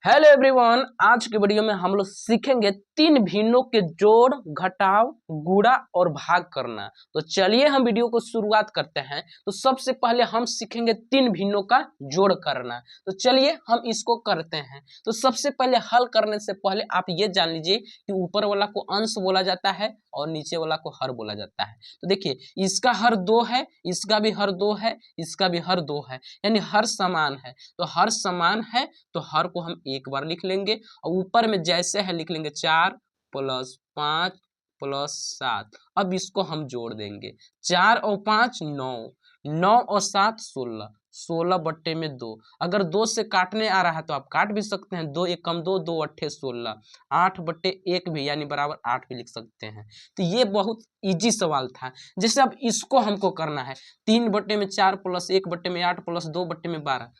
Hello everyone, आज की video में हम लोग सीखेंगे तीन भिन्नों के जोड़, घटाव, गुणा और भाग करना। तो चलिए हम वीडियो को शुरुआत करते हैं। तो सबसे पहले हम सीखेंगे तीन भिन्नों का जोड़ करना। तो चलिए हम इसको करते हैं। तो सबसे पहले हल करने से पहले आप ये जान लीजिए कि ऊपर वाला को अंश बोला जाता है और नीचे वाला को हर बोला जाता है। तो देखिए, इसका हर 2 है, इसका भी हर 2 है, इसका भी हर 2 है, यानी हर समान है। तो हर समान है तो हर को हम एक बार लिख लेंगे और ऊपर में जैसे है लिख लेंगे 4 + 5 + 7। अब इसको हम जोड़ देंगे। 4 और 5 9, 9 और 7 16, 16 बट्टे में 2। अगर 2 से काटने आ रहा है तो आप काट भी सकते हैं। 2 एकम 2, 2 अट्ठे 16, 8 बट्टे 1 भी यानी बराबर 8 भी लिख सकते हैं। तो ये बहुत इजी सवाल था। जैसे अब इसको हमको करना है 3 बट्टे में 4 + 1 बट्टे में 8 + 2 बट्टे में 12।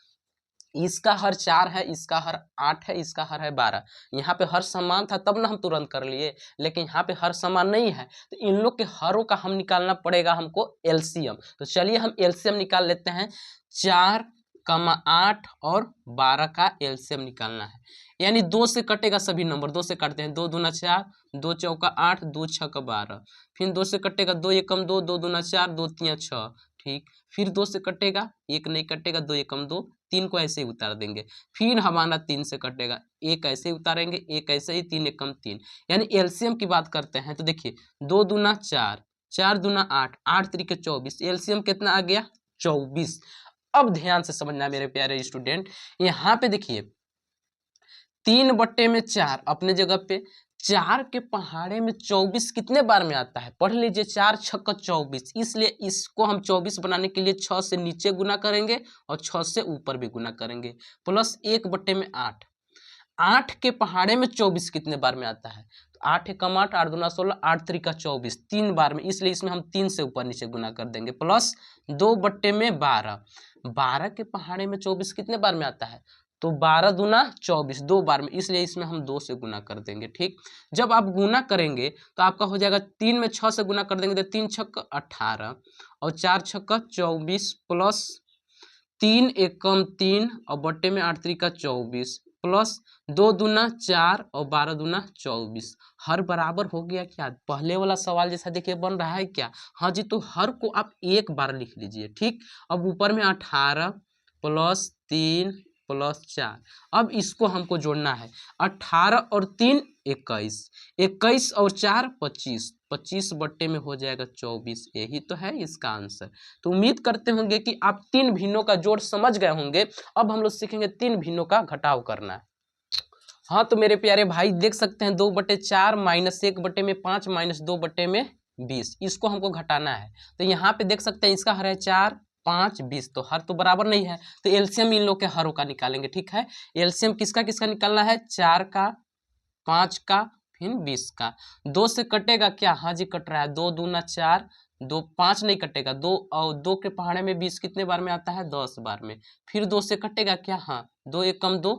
इसका हर 4 है, इसका हर 8 है, इसका हर है 12। यहाँ पे हर समान था तब ना हम तुरंत कर लिए, लेकिन यहाँ पे हर समान नहीं है तो इन लोग के हरों का हम निकालना पड़ेगा हमको एलसीएम। तो चलिए हम एलसीएम निकाल लेते हैं। 4, 8 और 12 का एलसीएम निकालना है। यानी 2 से कटेगा सभी नंबर, 2 से काटते हैं। 2 दूना 4, 2 चौका 8, 2 छक्का 12। फिर 2 से कटेगा 2 एकम 2, 2 दूना 4, 2 तिया 6। ठीक, फिर 2 से कटेगा, 1 नहीं कटेगा, 2 एकम 2, 3 को ऐसे ही उतार देंगे। फिर हमारा 3 से कटेगा, 1 ऐसे ही उतारेंगे, 1 ऐसे ही, 3 एकम 3। यानी एलसीएम की बात करते हैं तो देखिए 2 दूना 4, 4 दूना 8, 8 त्रिके 24। एलसीएम कितना आ गया? 24। अब ध्यान से समझना मेरे प्यारे स्टूडेंट, यहाँ पे देखिए 3 बट्टे में 4 अपने जगह पे, 4 के पहाड़े में 24 कितने बार में आता है? पढ़ लीजिए, 4 छक्का 24। इसलिए इसको हम 24 बनाने के लिए 6 से नीचे गुना करेंगे और 6 से ऊपर भी गुना करेंगे, प्लस 1 बट्टे में 8। 8 के पहाड़े में 24 कितने बार में आता है? तो 8 एकम 8, 8 दूना 16, 8 त्रिका 24, 3 बार में। इसलिए इसमें हम 3 से ऊपर नीचे गुना कर देंगे, प्लस 2 बट्टे में 12। 12 के पहाड़े में 24 कितने बार में आता है? तो 12 दूना 24, 2 बार में। इसलिए इसमें हम 2 से गुना कर देंगे। ठीक, जब आप गुना करेंगे तो आपका हो जाएगा 3 में 6 से गुना कर देंगे तो 3 छक्का 18 और 4 छक्का 24, प्लस 3 एकम 3 और बट्टे में 8 त्रिका 24, प्लस 2 दूना 4 और 12 दूना 24। हर बराबर हो गया क्या? पहले वाला सवाल जैसा देखिए बन रहा है क्या? हाँ जी, तो हर को आप एक बार लिख लीजिए। ठीक, अब ऊपर में 18 प्लस 3 प्लस 4। अब इसको हमको जोड़ना है। 18 और 3 21, 21 और 4 25, 25 बट्टे में हो जाएगा 24। यही तो है इसका आंसर। तो उम्मीद करते होंगे कि आप तीन भिन्नों का जोड़ समझ गए होंगे। अब हम लोग सीखेंगे तीन भिन्नों का घटाव करना। हाँ तो मेरे प्यारे भाई देख सकते हैं 2/4 माइनस 1/5 माइनस 2/20, इसको हमको घटाना है। तो यहाँ पे देख सकते हैं इसका हर है 4, 5, 20, तो हर तो बराबर नहीं है तो एलसीएम इन लोग के हरों का निकालेंगे। ठीक है, एलसीएम किसका किसका निकालना है? 4 का, 5 का, फिर 20 का। 2 से कटेगा क्या? हाँ जी कट रहा है। 2 दूना 4, 2 5 नहीं कटेगा, 2 और 2 के पहाड़े में 20 कितने बार में आता है? 10 बार में। फिर 2 से कटेगा क्या? हाँ, 2 एकम 2,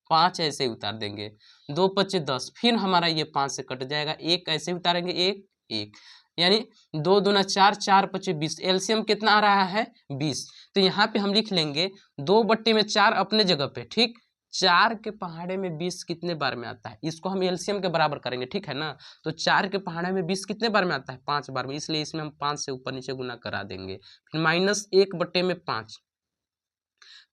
5 ऐसे ही उतार देंगे, 2 पच्चे 10। फिर हमारा ये 5 से कट जाएगा, 1 ऐसे ही उतारेंगे, 1 1, यानी 2 दूना 4, 4 पच्चे 20। एलसीएम कितना आ रहा है? 20। तो यहाँ पे हम लिख लेंगे 2/4 अपने जगह पे। ठीक, 4 के पहाड़े में 20 कितने बार में आता है? इसको हम एलसीएम के बराबर करेंगे। ठीक है ना, तो 4 के पहाड़े में 20 कितने बार में आता है? 5 बार में। इसलिए इसमें हम 5 से ऊपर नीचे गुना करा देंगे। फिर माइनस 1/5,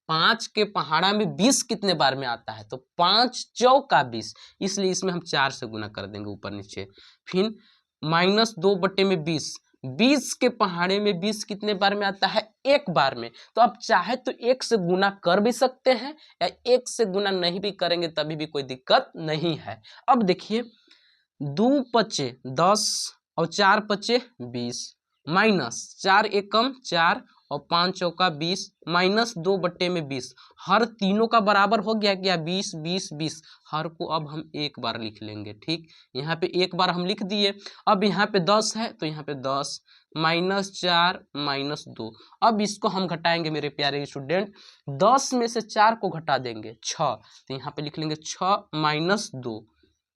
5 के पहाड़ा में 20 कितने बार में आता है? तो 5 चौका 20, इसलिए इसमें हम 4 से गुना कर देंगे ऊपर नीचे। फिर माइनस 2/20, 20 के पहाड़े में 20 कितने बार में आता है? एक बार में। तो आप चाहे तो 1 से गुना कर भी सकते हैं या 1 से गुना नहीं भी करेंगे तभी भी कोई दिक्कत नहीं है। अब देखिए 2 पच्चे 10 और 4 पच्चे 20, माइनस 4 एकम 4 और 5 चौका 20, माइनस 2/20। हर तीनों का बराबर हो गया क्या? 20 20 20। हर को अब हम एक बार लिख लेंगे। ठीक, यहाँ पे एक बार हम लिख दिए। अब यहाँ पे 10 है तो यहाँ पे 10, माइनस 4 माइनस 2। अब इसको हम घटाएंगे मेरे प्यारे स्टूडेंट। 10 में से 4 को घटा देंगे 6, तो यहाँ पे लिख लेंगे 6 माइनस 2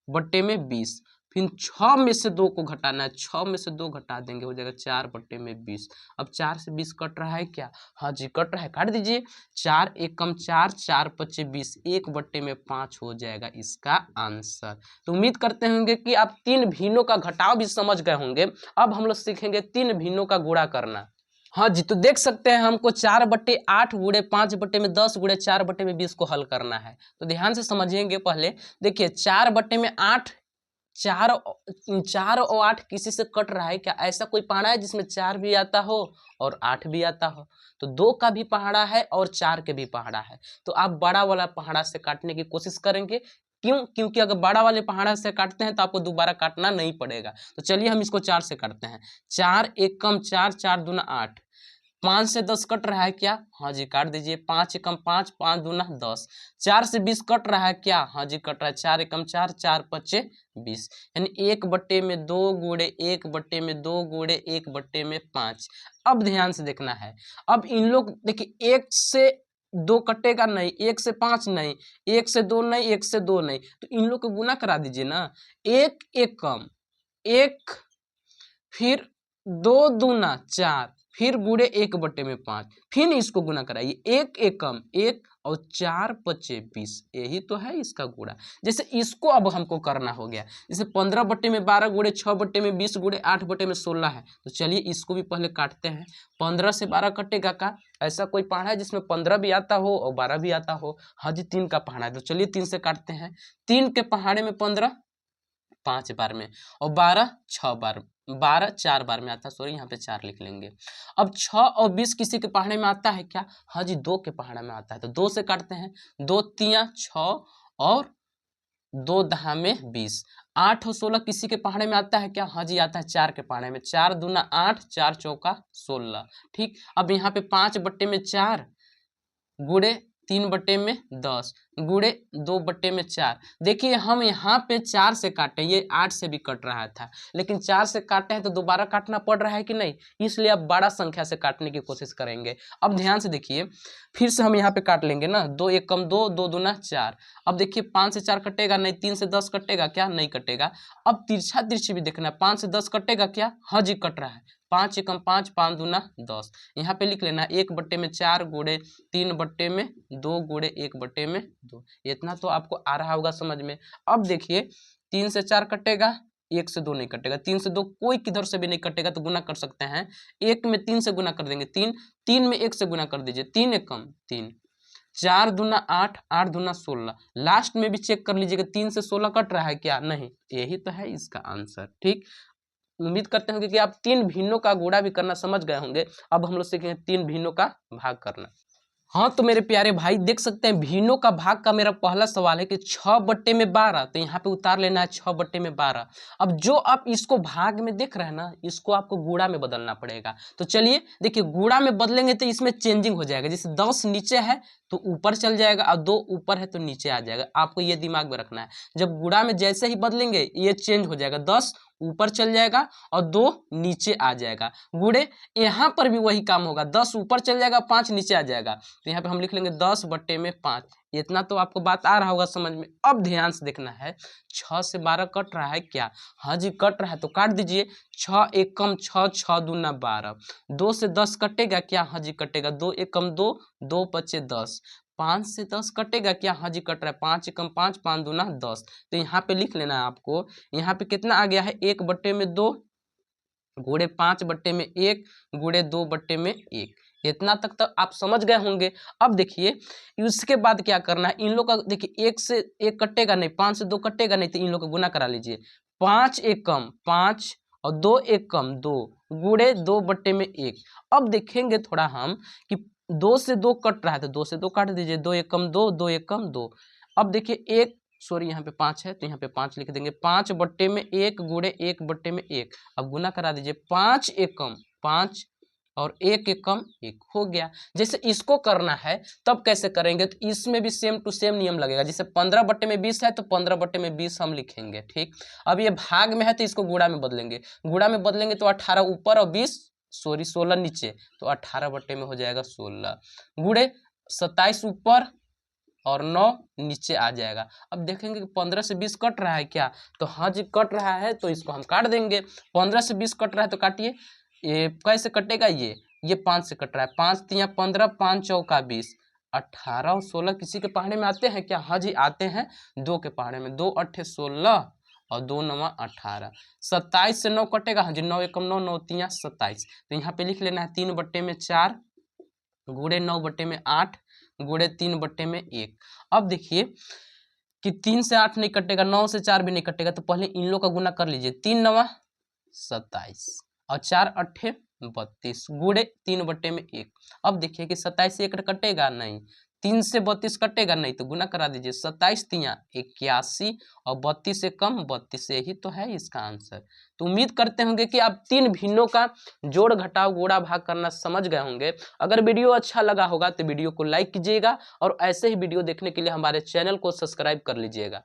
बट्टे में 20, फिर 6 में से 2 को घटाना है, 6 में से 2 घटा देंगे, हो जाएगा 4/20। अब 4 से 20 कट रहा है क्या? हाँ जी कट रहा है, काट दीजिए। 4 एकम 4, 4×5 = 1/5 हो जाएगा इसका आंसर। तो उम्मीद करते होंगे कि आप 3 भिन्नों का घटाव भी समझ गए होंगे। अब हम लोग सीखेंगे 3 भिन्नों का गुणा करना। हाँ जी, तो देख सकते हैं हमको 4/8 गुणे 5/10 गुणे 4/20 को हल करना है। तो ध्यान से समझेंगे पहले। देखिए 4/8, 4 और 8 किसी से कट रहा है क्या? ऐसा कोई पहाड़ा है जिसमें 4 भी आता हो और 8 भी आता हो? तो 2 का भी पहाड़ा है और 4 के भी पहाड़ा है। तो आप बड़ा वाला पहाड़ा से काटने की कोशिश करेंगे। क्यों? क्योंकि अगर बड़ा वाले पहाड़ा से काटते हैं तो आपको दोबारा काटना नहीं पड़ेगा। तो चलिए हम इसको 4 से काटते हैं। 4 एकम 4, 4 दूना 8। 5 से 10 कट रहा है क्या? हाँ जी काट दीजिए। 5 एकम 5, 5 दूना 10। 4 से 20 कट रहा है क्या? हाँ जी कट रहा है। 4 एकम 4, 4×5 = 20। यानी 1/2 गुणे 1/2 गुणे 1/5। अब ध्यान से देखना है। अब इन लोग देखिए 1 से 2 कटेगा नहीं, 1 से 5 नहीं, 1 से 2 नहीं, 1 से 2 नहीं, तो इन लोग को गुना करा दीजिए ना। 1 एकम 1, फिर 2 दूना 4, फिर गुणे 1/5, फिर इसको गुना कराइए। 1 एकम 1 और 4×5 = 20। यही तो है इसका गुणा। जैसे इसको अब हमको करना हो गया। जैसे 15/12 गुणे 6/20 गुणे 8/16 है। तो चलिए इसको भी पहले काटते हैं। 15 से 12 कटेगा का? ऐसा कोई पहाड़ा है जिसमें 15 भी आता हो और 12 भी आता हो? हाँ जी 3 का पहाड़ा है। तो चलिए 3 से काटते हैं। 3 के पहाड़े में 15 5 बार में, और 12 6 बार, 12 4 बार में आता है। सॉरी यहाँ पे 4 लिख लेंगे। अब 6 और 20 किसी के पहाड़े में आता है क्या? हाँ जी 2 के पहाड़े में आता है। तो 2 से काटते हैं। 2 तिया 6 और 2 दहा में 20। 8 और 16 किसी के पहाड़े में आता है क्या? हाँ जी आता है 4 के पहाड़े में। 4 दूना 8, 4 चौका 16। ठीक। अब यहाँ पे 5/4 गुणे 3/10 गुणे 2/4। देखिए हम यहाँ पे 4 से काटे, ये 8 से भी कट रहा था, लेकिन 4 से काटे हैं तो दोबारा काटना पड़ रहा है कि नहीं? इसलिए अब बड़ा संख्या से काटने की कोशिश करेंगे। अब ध्यान से देखिए, फिर से हम यहाँ पे काट लेंगे ना। 2 एकम 2, 2 दूना 4। अब देखिए 5 से 4 कटेगा नहीं, 3 से 10 कटेगा क्या? नहीं कटेगा। अब तिरछा तिरछी भी देखना है। 5 से 10 कटेगा क्या? हाँ जी कट रहा है। 5 एकम 5, 5 दूना 10। यहाँ पे लिख लेना 1/4 गुणे 3/2 गुणे 1/2। इतना तो आपको आ रहा होगा समझ में। अब देखिए 3 से 4 कटेगा, 1 से 2 नहीं कटेगा। 3 से 2 कोई किधर से भी नहीं कटेगा, तो गुना कर सकते हैं। 1 में 3 से गुना कर देंगे 3, 3 में 1 से गुना कर दीजिए। 3 एकम 3, 4 दूना 8, 8 दूना 16। लास्ट में भी चेक कर लीजिएगा 3 से 16 कट रहा है क्या? नहीं। यही तो है इसका आंसर। ठीक। उम्मीद करते होंगे कि आप 3 भिन्नों का गुणा भी करना समझ गए होंगे। अब हम लोग सीखेंगे 3 भिन्नों का भाग करना। हाँ तो मेरे प्यारे भाई देख सकते हैं भिन्नों का भाग का मेरा पहला सवाल है कि 6/12। तो यहाँ पे उतार लेना है 6/12। अब जो आप इसको भाग में देख रहे हैं ना, इसको आपको गुणा में बदलना पड़ेगा। तो चलिए देखिए गुणा में बदलेंगे तो इसमें चेंजिंग हो जाएगा। जैसे 10 नीचे है तो ऊपर चल जाएगा, और 2 ऊपर है तो नीचे आ जाएगा। आपको ये दिमाग में रखना है। जब गुणा में जैसे ही बदलेंगे ये चेंज हो जाएगा। 10 ऊपर चल जाएगा और 2 नीचे आ जाएगा। गुणे यहाँ पर भी वही काम होगा। 10 ऊपर चल जाएगा, 5 नीचे आ जाएगा। तो यहाँ पे हम लिख लेंगे 10/5। इतना तो आपको बात आ रहा होगा समझ में। अब ध्यान से देखना है। 6 से 12 कट रहा है क्या? हाँ जी कट रहा है, तो काट दीजिए। 6 एकम 6, 6 दूना 12। 2 से 10 कटेगा क्या? हाँ जी कटेगा। 2 एकम 2, 2×5 = 10। 5 से 10 कटेगा क्या? हाँ जी कट रहा है। 5 एकम 5, 5 दूना 10। तो यहाँ पे लिख लेना है आपको। यहाँ पे कितना आ गया है? 1/2 गुणे 5/1 गुणे 2/1। इतना तक तो आप समझ गए होंगे। अब देखिए इसके बाद क्या करना है। इन लोग का देखिए 1 से 1 कटेगा नहीं, 5 से 2 कटेगा नहीं, तो इन लोग को गुना करा लीजिए। 5 एकम 5 और 2 एकम 2 गुणे 2/1। अब देखेंगे थोड़ा हम कि 2 से 2 कट रहा है, तो 2 से 2 काट दीजिए। 2 एकम 2, 2 एकम 2। अब देखिए 1 सॉरी यहाँ पे 5 है तो यहाँ पे 5 लिख देंगे। 5/1 गुणे 1/1। अब गुना करा दीजिए। 5 एकम 5 और 1 एकम 1 हो गया। जैसे इसको करना है तब कैसे करेंगे? तो इसमें भी सेम टू सेम नियम लगेगा। जैसे 15/20 है तो 15/20 हम लिखेंगे। ठीक। अब ये भाग में है तो इसको गुणा में बदलेंगे। गुणा में बदलेंगे तो 18 ऊपर और 16 नीचे, तो 18 बट्टे में हो जाएगा 16। गुणे 27 ऊपर और 9 नीचे आ जाएगा। अब देखेंगे कि 15 से 20 कट रहा है क्या, तो हाँ जी कट रहा है, तो इसको हम काट देंगे। 15 से 20 कट रहा है तो काटिए। ये कैसे कटेगा, ये 5 से कट रहा है, 5 तिया 15, 5 चौका 20, 18 और 16 किसी के पहाड़े में आते हैं क्या, हाँ जी आते हैं, 2 के पहाड़े में, 2 8 16 और 2 9 18, 27 से 9 कटेगा, हाँ जी 9 एकम 9, 9 तिया 27, तो यहाँ पे लिख लेना है 3/4 गुड़े 9/8 गुड़े 3/1। अब देखिए कि 3 से 8 नहीं कटेगा, 9 से 4 भी नहीं कटेगा, तो पहले इन लोग का गुना कर लीजिए, 3 9 27 और 4 8 32 गुड़े 3/1। अब देखिए कि 27 से 1 कटेगा नहीं, 3 से 32 कटेगा नहीं, तो गुना करा दीजिए, 27 तिया 81 और 32 से कम 32 से, ही तो है इसका आंसर। तो उम्मीद करते होंगे कि आप 3 भिन्नों का जोड़ घटाव गुणा भाग करना समझ गए होंगे। अगर वीडियो अच्छा लगा होगा तो वीडियो को लाइक कीजिएगा और ऐसे ही वीडियो देखने के लिए हमारे चैनल को सब्सक्राइब कर लीजिएगा।